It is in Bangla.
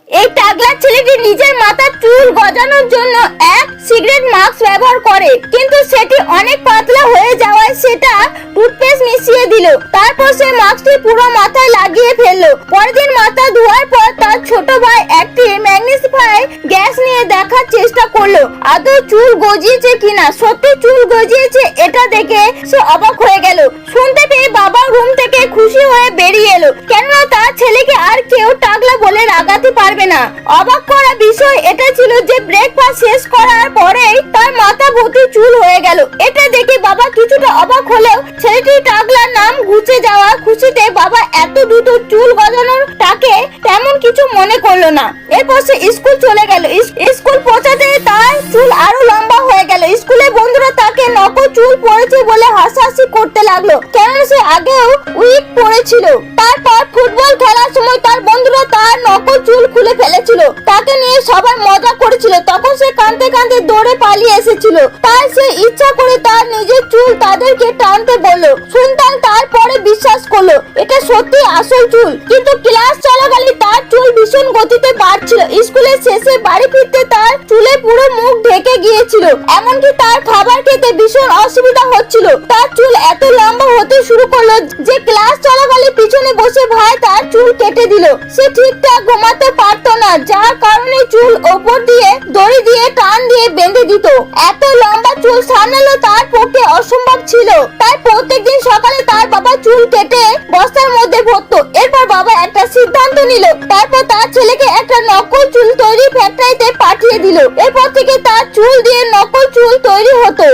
এই টাগলা ছেলেটি নিজের মাথার চুল গজানোর জন্য এক সিগারেট মাস্ক ব্যবহার করে, কিন্তু সেটি অনেক পাতলা হয়ে যাওয়ায় সেটা টুথপেস্ট মিশিয়ে দিল। তারপর সে মাস্কটি পুরো মাথায় লাগিয়ে ফেললো। পরের দিন মাথা ধোয়ার পর তার ছোট ভাই একটি ম্যাগনিফাই গ্লাস নিয়ে দেখার চেষ্টা করলো আদৌ চুল গজিয়েছে কিনা। সত্যি চুল গজিয়েছে, এটা দেখে সে অবাক হয়ে গেল। শুনতে পেয়ে বাবা রুম থেকে খুশি হয়ে বেরিয়ে এলো, কেননা তার ছেলেকে আর কেউ টাগলা বলে রাগাতে পারবে না। অবাক করা বিষয় এটা ছিল যে ব্রেকফাস্ট শেষ করার পরেই তার মাথা ভর্তি চুল হয়ে গেল। এটা দেখে বাবা কিছুটা অবাক হলেও ছেলেটি টাগলার নাম ঘুচে যাওয়া খুশিতে বাবা এত দ্রুত চুল গজানোর তাকে তেমন কিছু মনে করলো না। এরপর সে স্কুল চলে গেল। স্কুল পৌঁছাতে তার চুল আরো লম্বা হয়ে গেল। স্কুলে বন্ধুরা তাকে নকল চুল পড়েছে বলে হাসাহাসি করতে লাগলো, কেননা সে আগেও উইক পড়েছিল। তারপর ফুটবল খেলার সময় তার বন্ধুরা তার নকল চুল খুলে ফেলেছিল, তাকে নিয়ে সবাই মজা করেছিল। তখন সে কাঁদতে কাঁদতে দৌড়ে পালিয়ে এসেছিল, তাই সে ইচ্ছা করে তার নিজের চুল তাদেরকে টানতে বললো। সুলতান তারপরে বিশ্বাস করলো এটা সত্যি আসল চুল, কিন্তু ক্লাস চলাকালীন তার চুল ভীষণ গতিতে বাড়ছিল। স্কুলের শেষে বাড়ি ফিরতে তার চুলে পুরো মুখ ঢেকে গিয়েছিল, এমনকি তার খাবার খেতে ভীষণ অসুবিধা হচ্ছিল। তার চুল এত লম্বা হতে শুরু করলো যে ক্লাস চলাকালীন পিছনে বসে ভাই তার চুল কেটে দিল। সে ঠিকঠাক ঘুমাতে পারতো না, যার কারণে চুল ওপর দিয়ে দড়ি দিয়ে টান দিয়ে বেঁধে দিত। এত লম্বা চুল সামলানো তার পক্ষে অসম্ভব ছিল, তাই প্রত্যেকদিন সকালে তার বাবা চুল কেটে বস্তার মধ্যে ভরতো। এরপর বাবা একটা সিদ্ধান্ত নিল, তারপর তার ছেলেকে একটা নকল চুল তৈরি ফ্যাক্টরিতে পাঠিয়ে দিল। এরপর থেকে তার চুল দিয়ে নকল চুল তৈরি হতো।